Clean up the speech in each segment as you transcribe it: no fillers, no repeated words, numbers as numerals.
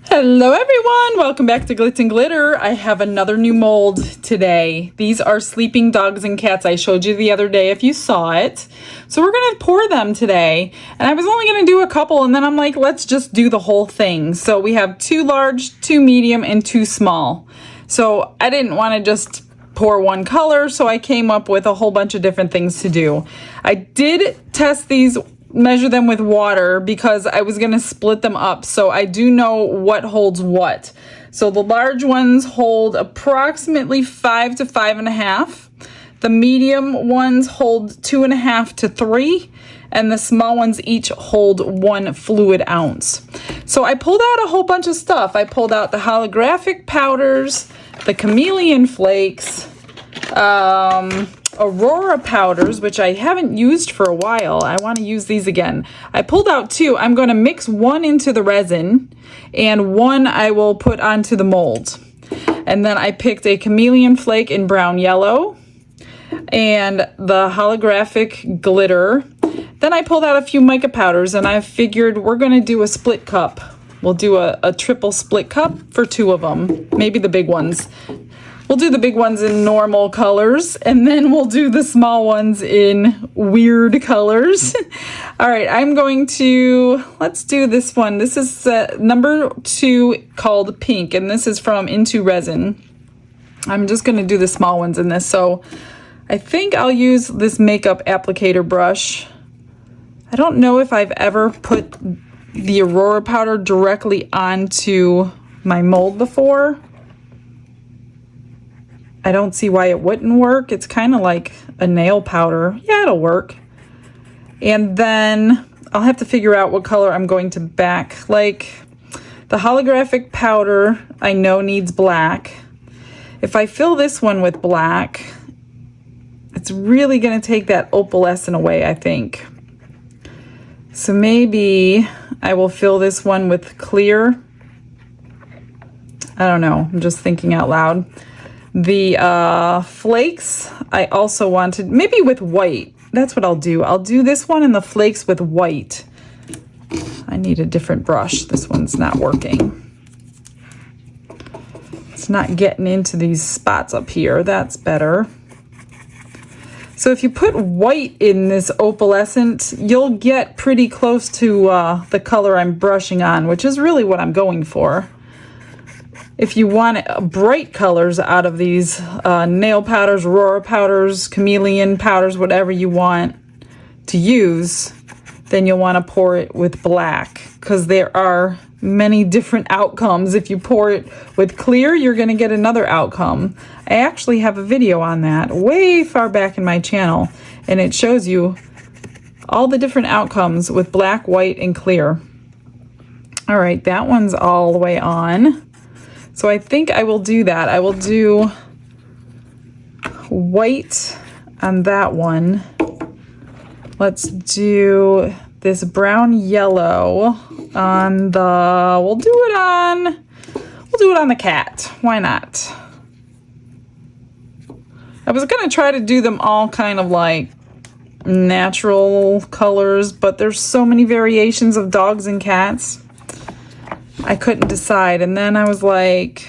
Hello everyone, welcome back to Glitz and Glitter. I have another new mold today. These are sleeping dogs and cats. I showed you the other day if you saw it. So we're gonna pour them today. And I was only gonna do a couple and then I'm like, let's just do the whole thing. So we have 2 large, 2 medium, and 2 small. So I didn't wanna just pour one color, so I came up with a whole bunch of different things to do. I did test these, measure them with water because I was going to split them up, so I do know what holds what. So the large ones hold approximately 5 to 5.5. The medium ones hold 2.5 to 3, and the small ones each hold 1 fluid ounce. So I pulled out a whole bunch of stuff. I pulled out the holographic powders, the chameleon flakes, Aurora powders, which I haven't used for a while. I want to use these again. I pulled out 2. I'm going to mix 1 into the resin and 1 I will put onto the mold. And then I picked a chameleon flake in brown yellow and the holographic glitter. Then I pulled out a few mica powders and I figured we're going to do a split cup. We'll do a triple split cup for 2 of them, maybe the big ones. We'll do the big ones in normal colors, and then we'll do the small ones in weird colors. All right, I'm going to, let's do this one. This is number 2 called Pink, and this is from Into Resin. I'm just going to do the small ones in this. So I think I'll use this makeup applicator brush. I don't know if I've ever put the Aurora powder directly onto my mold before. I don't see why it wouldn't work. It's kind of like a nail powder. Yeah, it'll work. And then I'll have to figure out what color I'm going to back. Like the holographic powder, I know needs black. If I fill this one with black, it's really going to take that opalescent away, I think. So maybe I will fill this one with clear. I don't know. I'm just thinking out loud. The flakes, I also wanted, maybe with white. That's what I'll do. I'll do this one and the flakes with white. I need a different brush. This one's not working. It's not getting into these spots up here. That's better. So if you put white in this opalescent, you'll get pretty close to the color I'm brushing on, which is really what I'm going for. If you want bright colors out of these nail powders, Aurora powders, chameleon powders, whatever you want to use, then you'll want to pour it with black because there are many different outcomes. If you pour it with clear, you're going to get another outcome. I actually have a video on that way far back in my channel, and it shows you all the different outcomes with black, white, and clear. All right, that one's all the way on. So I think I will do that. I will do white on that one. Let's do this brown yellow on the, we'll do it on the cat. Why not? I was going to try to do them all kind of like natural colors, but there's so many variations of dogs and cats. I couldn't decide, and then I was like,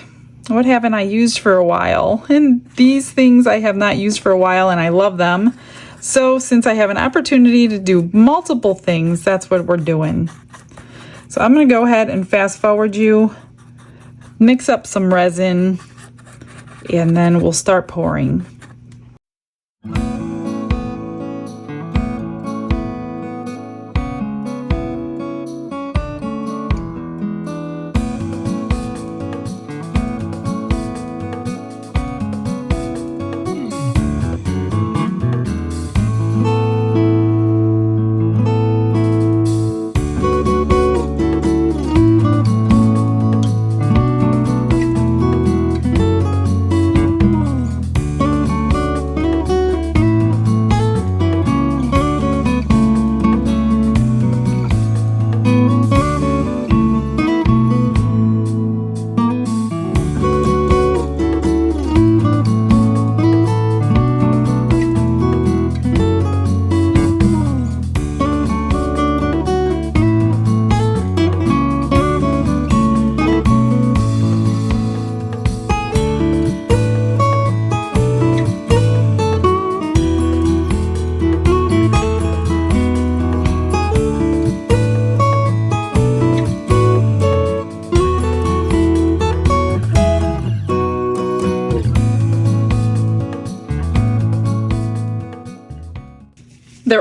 what haven't I used for a while? And these things I have not used for a while, and I love them. So since I have an opportunity to do multiple things, that's what we're doing. So I'm going to go ahead and fast forward you, mix up some resin, and then we'll start pouring.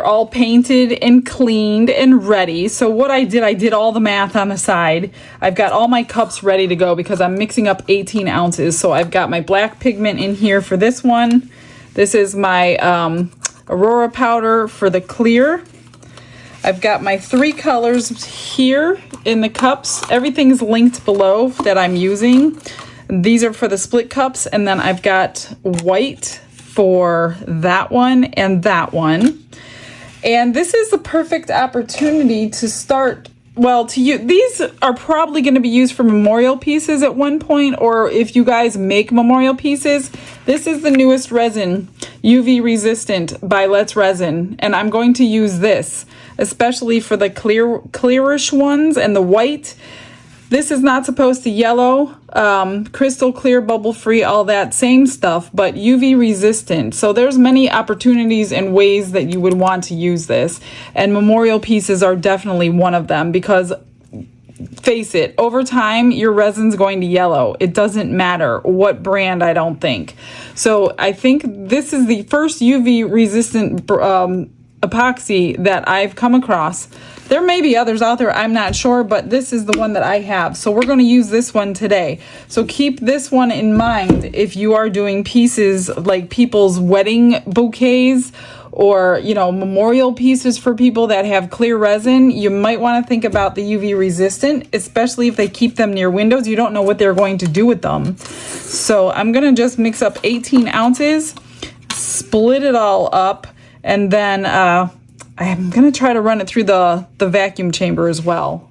they're all painted and cleaned and ready. So what I did all the math on the side. I've got all my cups ready to go because I'm mixing up 18 ounces. So I've got my black pigment in here for this one. This is my Aurora powder for the clear. I've got my 3 colors here in the cups. Everything's linked below that I'm using. These are for the split cups, and then I've got white for that one and that one. And this is the perfect opportunity to start, well, to use. These are probably going to be used for memorial pieces at one point, or if you guys make memorial pieces. This is the newest resin, UV resistant by Let's Resin, and I'm going to use this, especially for the clearish ones and the white. This is not supposed to yellow, crystal clear, bubble free, all that same stuff, but UV resistant. So there's many opportunities and ways that you would want to use this. And memorial pieces are definitely one of them because, face it, over time, your resin's going to yellow. It doesn't matter what brand, I don't think. So I think this is the first UV resistant epoxy that I've come across. There may be others out there, I'm not sure, but this is the one that I have. So we're going to use this one today. So keep this one in mind if you are doing pieces like people's wedding bouquets or, you know, memorial pieces for people that have clear resin. You might want to think about the UV resistant, especially if they keep them near windows. You don't know what they're going to do with them. So I'm going to just mix up 18 ounces, split it all up, and then I'm going to try to run it through the vacuum chamber as well.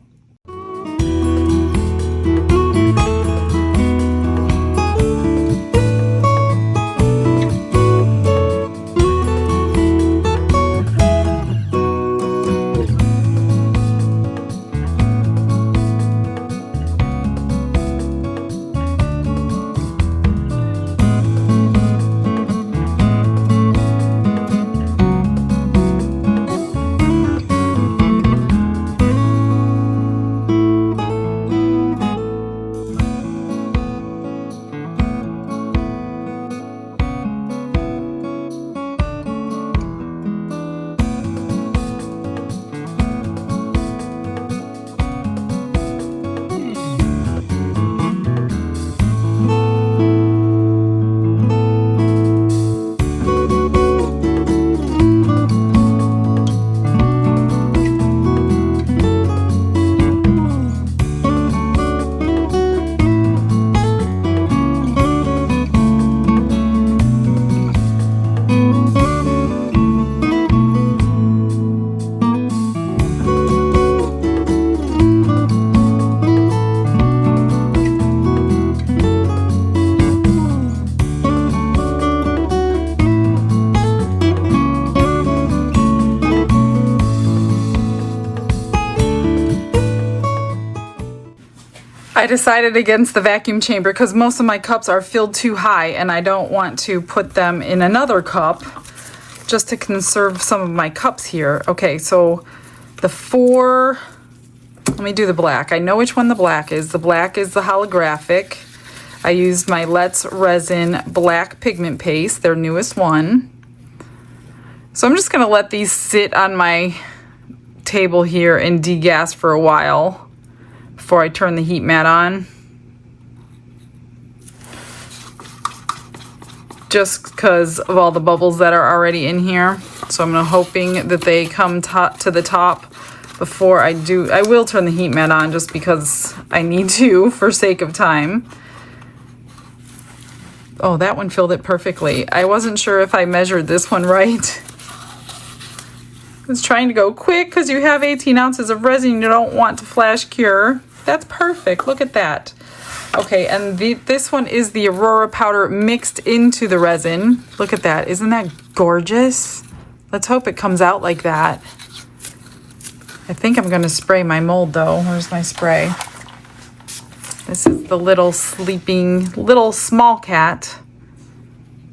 I decided against the vacuum chamber because most of my cups are filled too high and I don't want to put them in another cup just to conserve some of my cups here. Okay, so the 4, let me do the black. I know which one the black is. The black is the holographic. I used my Let's Resin black pigment paste, their newest one. So I'm just gonna let these sit on my table here and degas for a while before I turn the heat mat on. Just because of all the bubbles that are already in here. So I'm hoping that they come to the top before I do. I will turn the heat mat on just because I need to for sake of time. Oh, that one filled it perfectly. I wasn't sure if I measured this one right. I was trying to go quick because you have 18 ounces of resin. You don't want to flash cure. That's perfect. Look at that. Okay, and this one is the Aurora powder mixed into the resin. Look at that. Isn't that gorgeous? Let's hope it comes out like that. I think I'm going to spray my mold though. Where's my spray? This is the little small cat.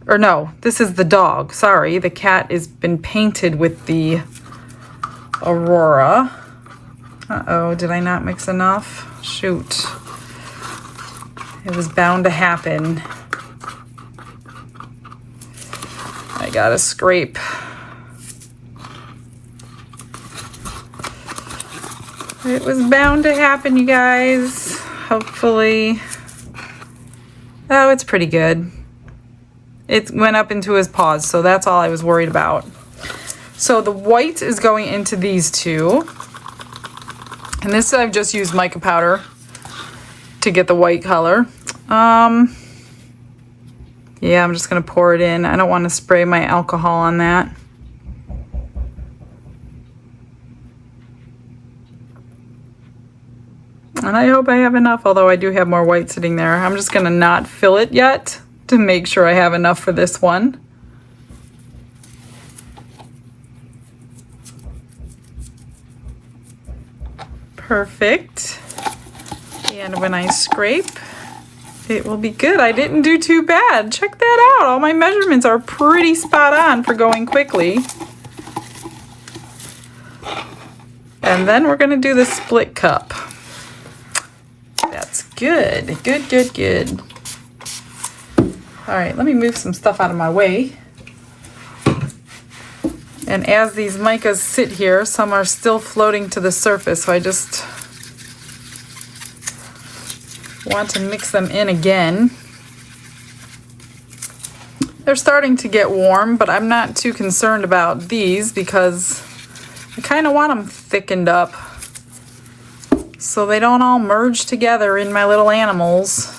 Or no, this is the dog. Sorry, the cat has been painted with the Aurora. Uh-oh, did I not mix enough? Shoot. It was bound to happen. I gotta scrape It was bound to happen, you guys. Hopefully. Oh, it's pretty good. It went up into his paws, so that's all I was worried about. So the white is going into these two. And this I've just used mica powder to get the white color. Yeah, I'm just gonna pour it in. I don't want to spray my alcohol on that. And I hope I have enough, although I do have more white sitting there. I'm just gonna not fill it yet to make sure I have enough for this one. Perfect. And when I scrape, it will be good. I didn't do too bad. Check that out. All my measurements are pretty spot on for going quickly. And then we're gonna do the split cup. That's good. Good, good, good. All right, let me move some stuff out of my way. And as these micas sit here, some are still floating to the surface, so I just want to mix them in again. They're starting to get warm, but I'm not too concerned about these because I kind of want them thickened up so they don't all merge together in my little animals.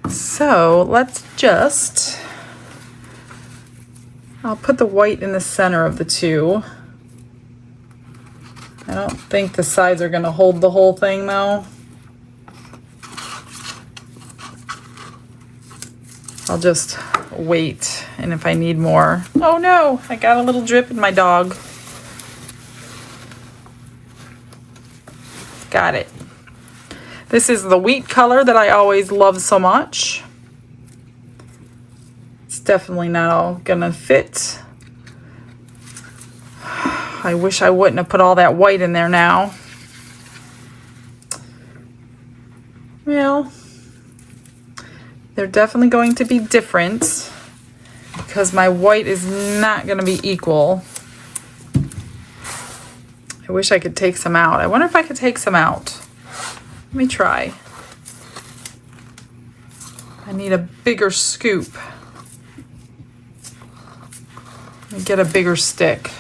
So let's just, I'll put the white in the center of the two. I don't think the sides are going to hold the whole thing though. I'll just wait, and if I need more. Oh no, I got a little drip in my dog. Got it. This is the wheat color that I always love so much. It's definitely not all gonna fit. I wish I wouldn't have put all that white in there now. Well, they're definitely going to be different because my white is not gonna be equal. I wish I could take some out. I wonder if I could take some out. Let me try. I need a bigger scoop. Let me get a bigger stick.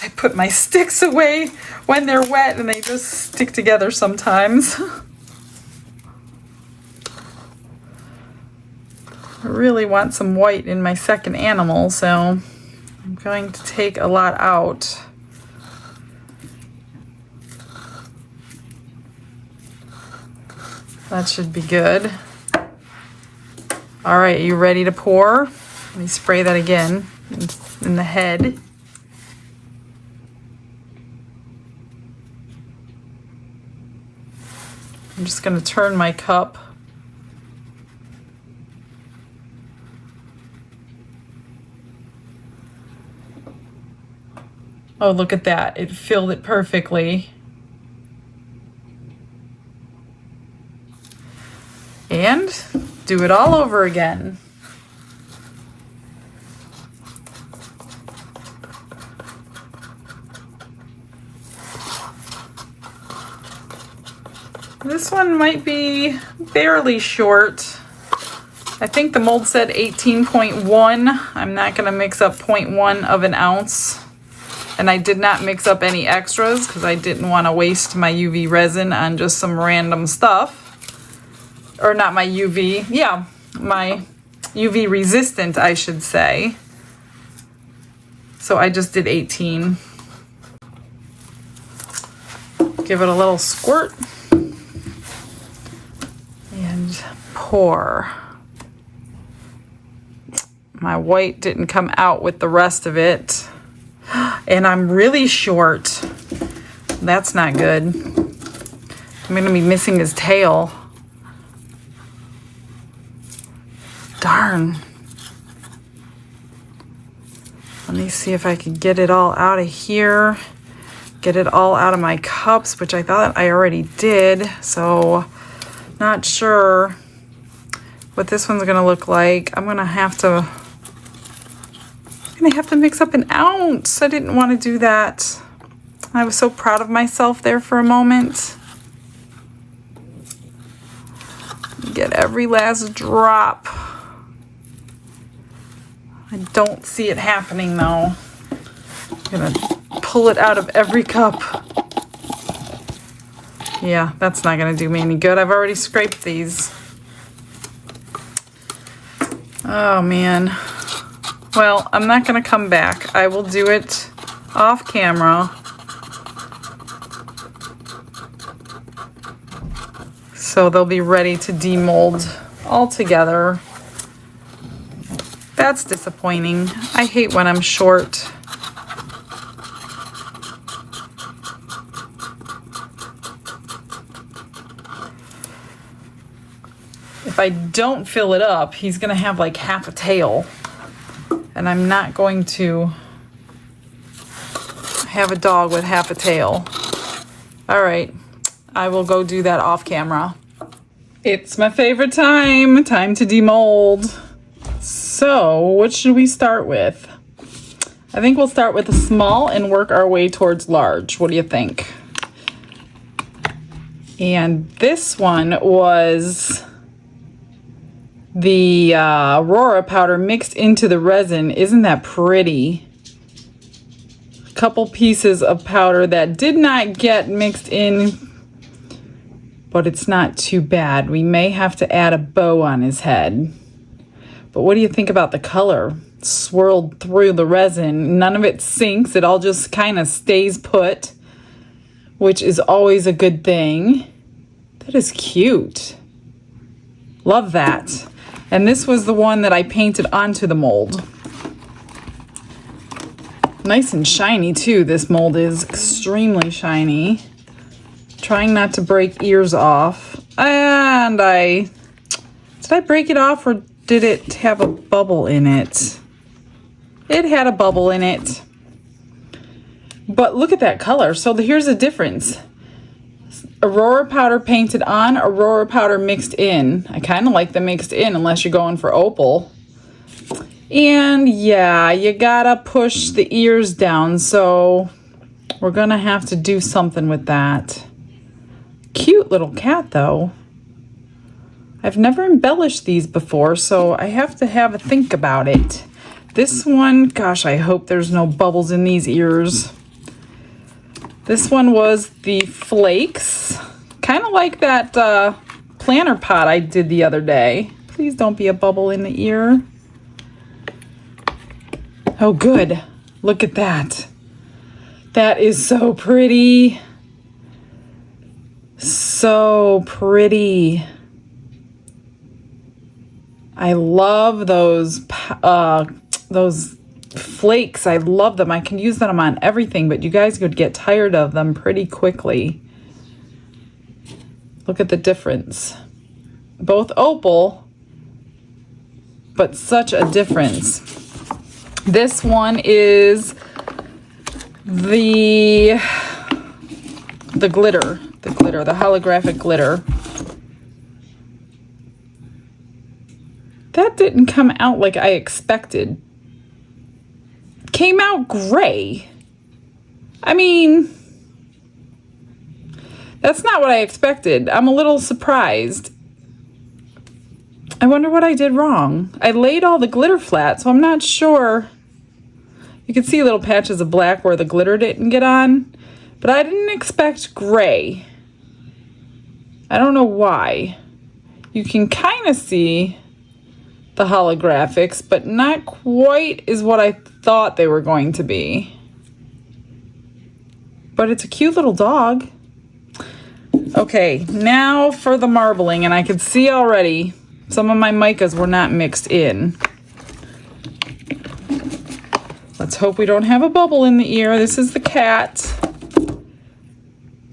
I put my sticks away when they're wet and they just stick together sometimes. I really want some white in my second animal, so I'm going to take a lot out. That should be good. All right, you ready to pour? Let me spray that again in the head. I'm just going to turn my cup. Oh, look at that. It filled it perfectly. And do it all over again. This one might be barely short. I think the mold said 18.1. I'm not going to mix up 0.1 of an ounce. And I did not mix up any extras because I didn't want to waste my UV resin on just some random stuff. Or not my UV, yeah, my UV resistant, I should say. So I just did 18. Give it a little squirt. And pour. My white didn't come out with the rest of it. And I'm really short. That's not good. I'm gonna be missing his tail. Darn. Let me see if I can get it all out of here. Get it all out of my cups, which I thought I already did. So, not sure what this one's gonna look like. I'm gonna have to gonna have to mix up 1 ounce. I didn't want to do that. I was so proud of myself there for a moment. Get every last drop. I don't see it happening though. I'm gonna pull it out of every cup. Yeah, that's not gonna do me any good. I've already scraped these. Oh man. Well, I'm not gonna come back. I will do it off camera. So they'll be ready to demold all together. That's disappointing. I hate when I'm short. If I don't fill it up, he's gonna have like half a tail. And I'm not going to have a dog with half a tail. All right, I will go do that off camera. It's my favorite time to demold. So what should we start with? I think we'll start with a small and work our way towards large. What do you think? And this one was the Aurora powder mixed into the resin. Isn't that pretty? A couple pieces of powder that did not get mixed in, but it's not too bad. We may have to add a bow on his head. But what do you think about the color? Swirled through the resin. None of it sinks. It all just kind of stays put, which is always a good thing. That is cute. Love that. And this was the one that I painted onto the mold. Nice and shiny too. This mold is extremely shiny. Trying not to break ears off. And did I break it off or did it have a bubble in it? It had a bubble in it. But look at that color. So here's the difference. Aurora powder painted on, Aurora powder mixed in. I kind of like the mixed in unless you're going for opal. And yeah, you gotta push the ears down. So we're gonna have to do something with that. Cute little cat though. I've never embellished these before, so I have to have a think about it. This one, gosh, I hope there's no bubbles in these ears. This one was the flakes, kind of like that planter pot I did the other day. Please don't be a bubble in the ear. Oh, good. Look at that. That is so pretty. So pretty. I love those flakes. I love them. I can use them on everything, but you guys would get tired of them pretty quickly. Look at the difference. Both opal, but such a difference. This one is the glitter, the holographic glitter. That didn't come out like I expected. Came out gray. I mean, that's not what I expected. I'm a little surprised. I wonder what I did wrong. I laid all the glitter flat, so I'm not sure. You can see little patches of black where the glitter didn't get on, but I didn't expect gray. I don't know why. You can kind of see the holographics, but not quite is what I thought they were going to be. But it's a cute little dog. Okay, now for the marbling, and I could see already some of my micas were not mixed in. Let's hope we don't have a bubble in the ear. This is the cat.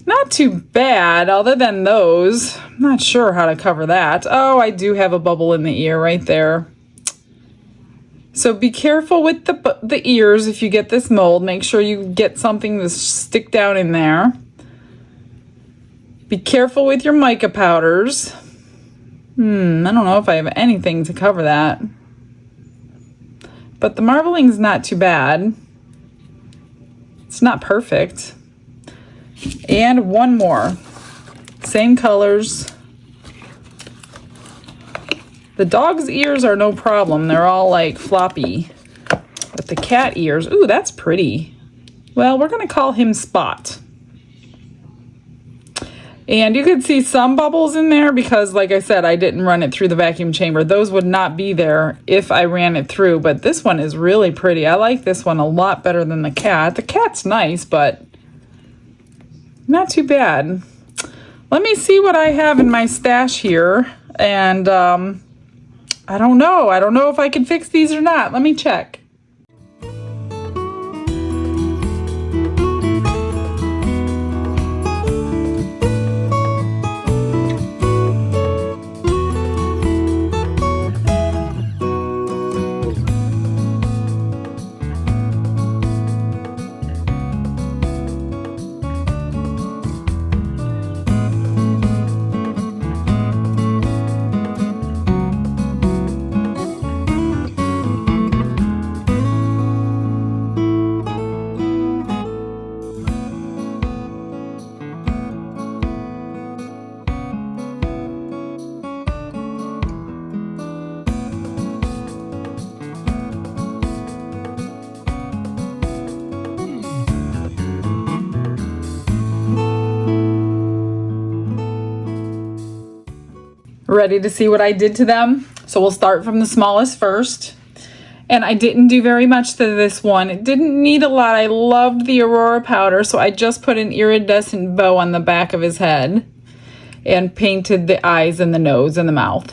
Not too bad, other than those. I'm not sure how to cover that. Oh, I do have a bubble in the ear right there. So be careful with the ears if you get this mold. Make sure you get something to stick down in there. Be careful with your mica powders. I don't know if I have anything to cover that. but the marbling's not too bad. It's not perfect. And one more. Same colors. The dog's ears are no problem. They're all like floppy. But the cat ears, ooh, that's pretty. Well, we're gonna call him Spot. And you could see some bubbles in there because, like I said, I didn't run it through the vacuum chamber. Those would not be there if I ran it through, but this one is really pretty. I like this one a lot better than the cat. The cat's nice, but not too bad. Let me see what I have in my stash here, and I don't know. I don't know if I can fix these or not. Let me check. Ready to see what I did to them? So we'll start from the smallest first. And I didn't do very much to this one. It didn't need a lot. I loved the Aurora powder, so I just put an iridescent bow on the back of his head and painted the eyes and the nose and the mouth.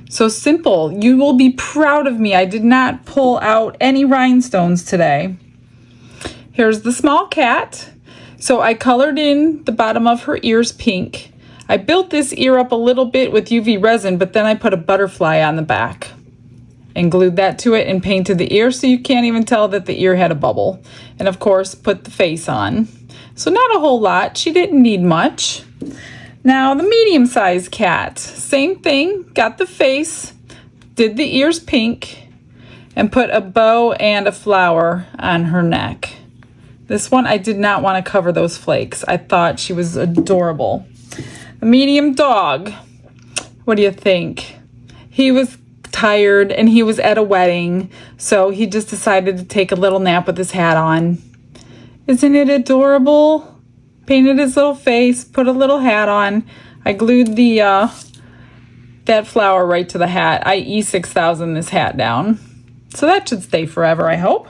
So simple. You will be proud of me. I did not pull out any rhinestones today. Here's the small cat. So I colored in the bottom of her ears pink. I built this ear up a little bit with UV resin, but then I put a butterfly on the back and glued that to it and painted the ear so you can't even tell that the ear had a bubble. And of course, put the face on. So not a whole lot. She didn't need much. Now the medium-sized cat, same thing, got the face, did the ears pink, and put a bow and a flower on her neck. This one, I did not want to cover those flakes. I thought she was adorable. The medium dog, what do you think? He was tired and he was at a wedding, so he just decided to take a little nap with his hat on. Isn't it adorable? Painted his little face, put a little hat on. I glued the that flower right to the hat. I E6000 this hat down. So that should stay forever, I hope.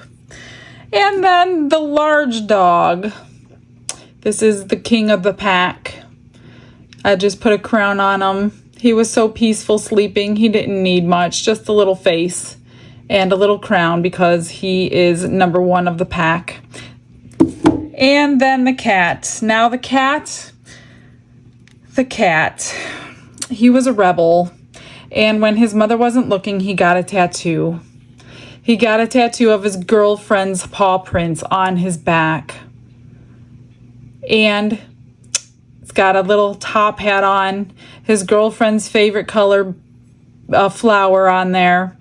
And then the large dog. This is the king of the pack. I just put a crown on him. He was so peaceful sleeping. He didn't need much, just a little face and a little crown because he is number one of the pack. And then the cat. Now the cat, he was a rebel. And when his mother wasn't looking, he got a tattoo. He got a tattoo of his girlfriend's paw prints on his back. And it's got a little top hat on, his girlfriend's favorite color flower on there.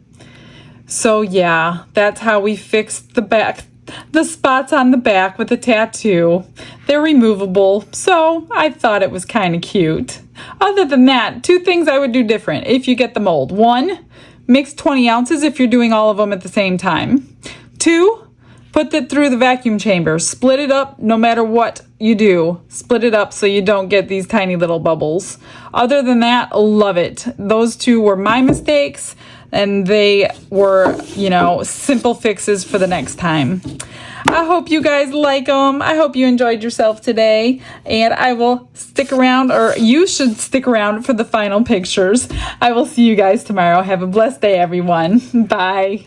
So yeah, that's how we fixed the spots on the back with the tattoo. They're removable, so I thought it was kind of cute. Other than that, 2 things I would do different if you get the mold. 1, mix 20 ounces if you're doing all of them at the same time. 2, put that through the vacuum chamber. Split it up no matter what you do. Split it up so you don't get these tiny little bubbles. Other than that, love it. Those 2 were my mistakes, and they were, simple fixes for the next time. I hope you guys like them. I hope you enjoyed yourself today, and I will stick around, or you should stick around for the final pictures. I will see you guys tomorrow. Have a blessed day, everyone. Bye.